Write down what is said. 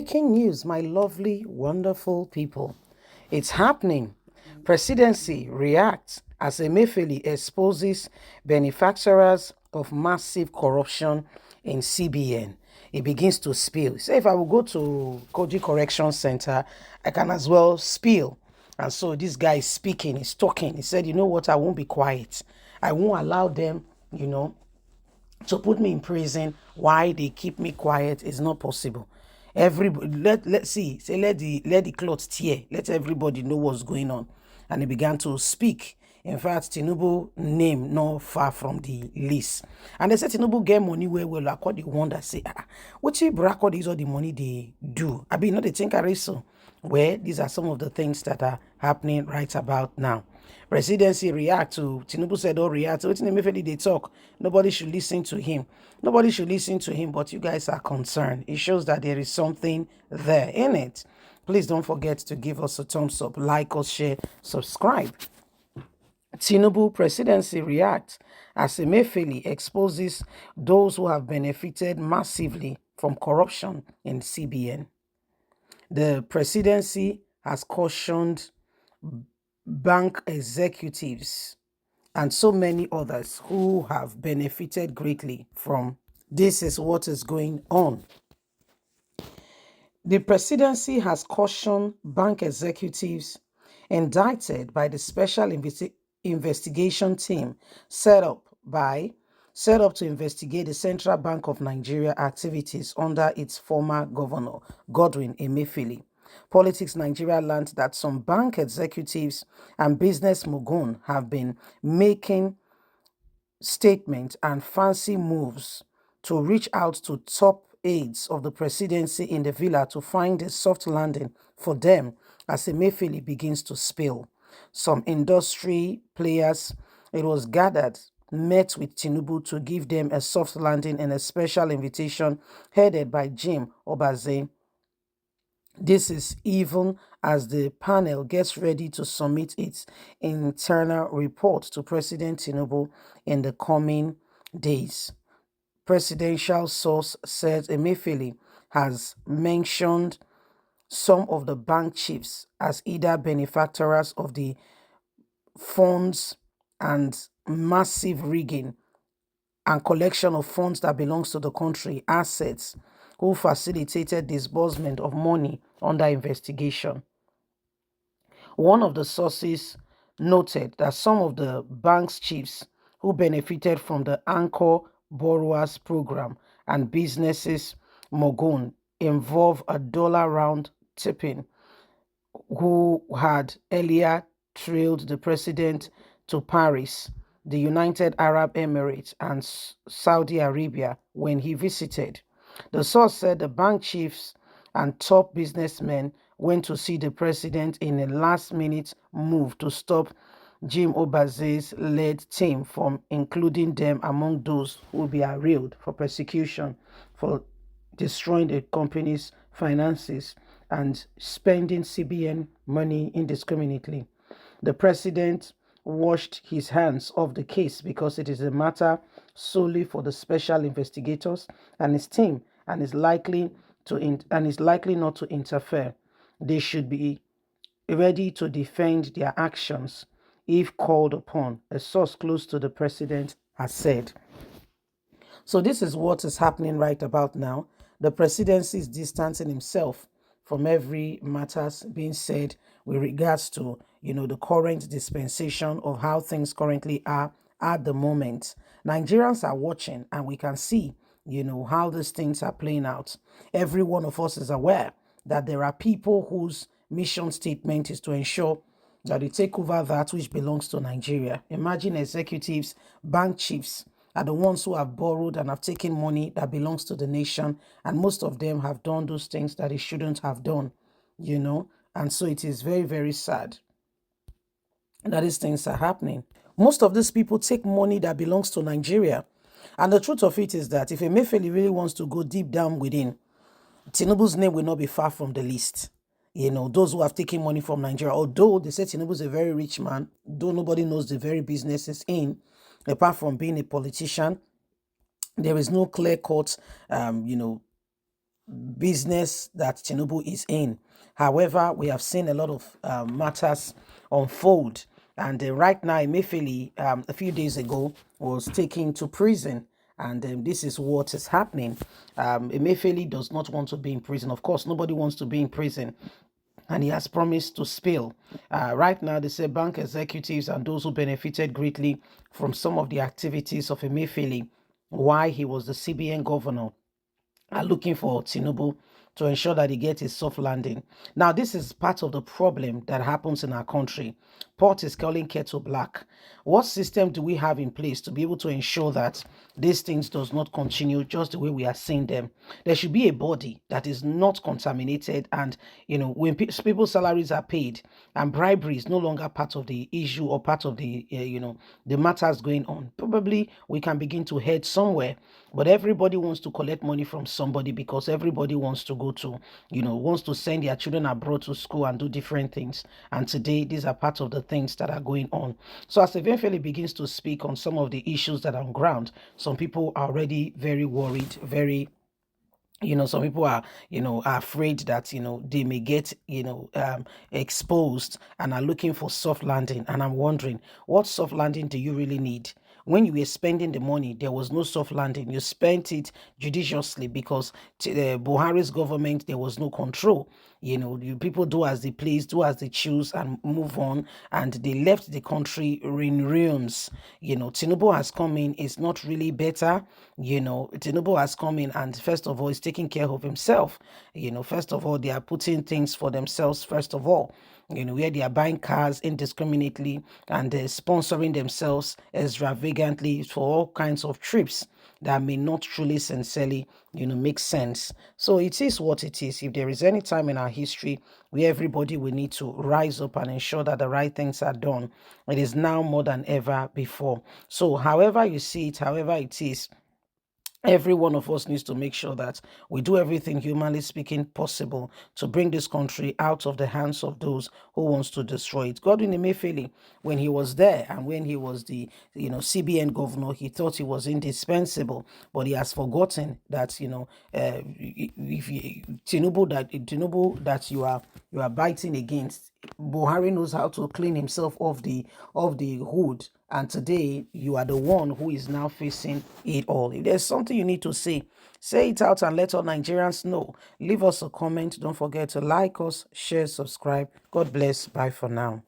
Breaking news, my lovely, wonderful people. It's happening. Presidency reacts as Emefiele exposes benefactors of massive corruption in CBN. It begins to spill. Say, if I will go to Koji Correction Center, I can as well spill. And so this guy is speaking, he's talking. He said, you know what, I won't be quiet. I won't allow them, to put me in prison. Why they keep me quiet is not possible. Everybody, let's see, say let the cloth tear, let everybody know what's going on. And he began to speak. In fact, Tinubu name not far from the list. And they said Tinubu get money where well, like what they wonder say, what you brack all these all the money they do. I mean, not they think I so. Where these are some of the things that are happening right about now. Presidency react to Tinubu said, "Oh, react to what Emefiele they talk. Nobody should listen to him. Nobody should listen to him, but you guys are concerned. It shows that there is something there in it. Please don't forget to give us a thumbs up, like us, share, subscribe." Tinubu presidency reacts as Emefiele exposes those who have benefited massively from corruption in CBN. The presidency has cautioned bank executives and so many others who have benefited greatly from this is what is going on. The presidency has cautioned bank executives indicted by the special investigation team set up to investigate the Central Bank of Nigeria activities under its former governor, Godwin Emefiele. Politics Nigeria learned that some bank executives and business moguls have been making statements and fancy moves to reach out to top aides of the presidency in the villa to find a soft landing for them as Emefiele begins to spill. Some industry players, it was gathered, met with Tinubu to give them a soft landing in a special invitation headed by Jim Obaze. This is even as the panel gets ready to submit its internal report to President Tinubu in the coming days. Presidential source says Emefiele has mentioned some of the bank chiefs as either benefactors of the funds and massive rigging and collection of funds that belongs to the country, assets, who facilitated disbursement of money under investigation. One of the sources noted that some of the bank's chiefs who benefited from the Anchor Borrowers Program and businesses mogul involve a dollar round tipping who had earlier trailed the president to Paris, the United Arab Emirates, and Saudi Arabia when he visited. The source said the bank chiefs and top businessmen went to see the president in a last-minute move to stop Jim Obaze's led team from including them among those who will be arraigned for persecution for destroying the company's finances and spending CBN money indiscriminately. The president washed his hands off the case because it is a matter solely for the special investigators and his team, and is likely not to interfere. They should be ready to defend their actions if called upon, a source close to the president has said. So this is what is happening right about now. The presidency is distancing himself from every matters being said with regards to, the current dispensation of how things currently are at the moment. Nigerians are watching and we can see, how these things are playing out. Every one of us is aware that there are people whose mission statement is to ensure that they take over that which belongs to Nigeria. Imagine executives, bank chiefs, are the ones who have borrowed and have taken money that belongs to the nation, and most of them have done those things that they shouldn't have done, and so it is very, very sad that these things are happening. Most of these people take money that belongs to Nigeria, and the truth of it is that if Emefiele really wants to go deep down within, Tinubu's name will not be far from the list. Those who have taken money from Nigeria, although they say Tinubu is a very rich man, though nobody knows the very businesses in, apart from being a politician, there is no clear-cut, business that Tinubu is in. However, we have seen a lot of matters unfold. And right now, Emefiele, a few days ago, was taken to prison. And this is what is happening. Emefiele does not want to be in prison. Of course, nobody wants to be in prison, and he has promised to spill. Right now, they say bank executives and those who benefited greatly from some of the activities of Emefiele while he was the CBN governor are looking for Tinubu to ensure that he gets a soft landing. Now, this is part of the problem that happens in our country. Pot is calling kettle black. What system do we have in place to be able to ensure that these things does not continue just the way we are seeing them? There should be a body that is not contaminated, and when people's salaries are paid and bribery is no longer part of the issue or part of the the matters going on, probably we can begin to head somewhere. But everybody wants to collect money from somebody because everybody wants to go to, wants to send their children abroad to school and do different things. And today, these are part of the things that are going on. So as Emefiele begins to speak on some of the issues that are on ground, some people are already very worried, very some people are afraid that they may get exposed and are looking for soft landing. And I'm wondering, what soft landing do you really need? When you were spending the money, there was no soft landing. You spent it judiciously because Buhari's government, there was no control. People do as they please, do as they choose, and move on. And they left the country in ruins. Tinubu has come in. It's not really better. Tinubu has come in, and first of all, is taking care of himself. First of all, they are putting things for themselves. First of all, where they are buying cars indiscriminately and sponsoring themselves extravagantly for all kinds of trips that may not truly sincerely make sense. So it is what it is. If there is any time in our history where everybody will need to rise up and ensure that the right things are done, it is now more than ever before. So however you see it, however it is, every one of us needs to make sure that we do everything, humanly speaking, possible to bring this country out of the hands of those who wants to destroy it. Godwin Emefiele, when he was there and when he was the CBN governor, he thought he was indispensable, but he has forgotten that if Tinubu that you are biting against, Buhari knows how to clean himself off the hood. And today, you are the one who is now facing it all. If there's something you need to say it out and let all Nigerians know. Leave us a comment. Don't forget to like us, share, subscribe. God bless. Bye for now.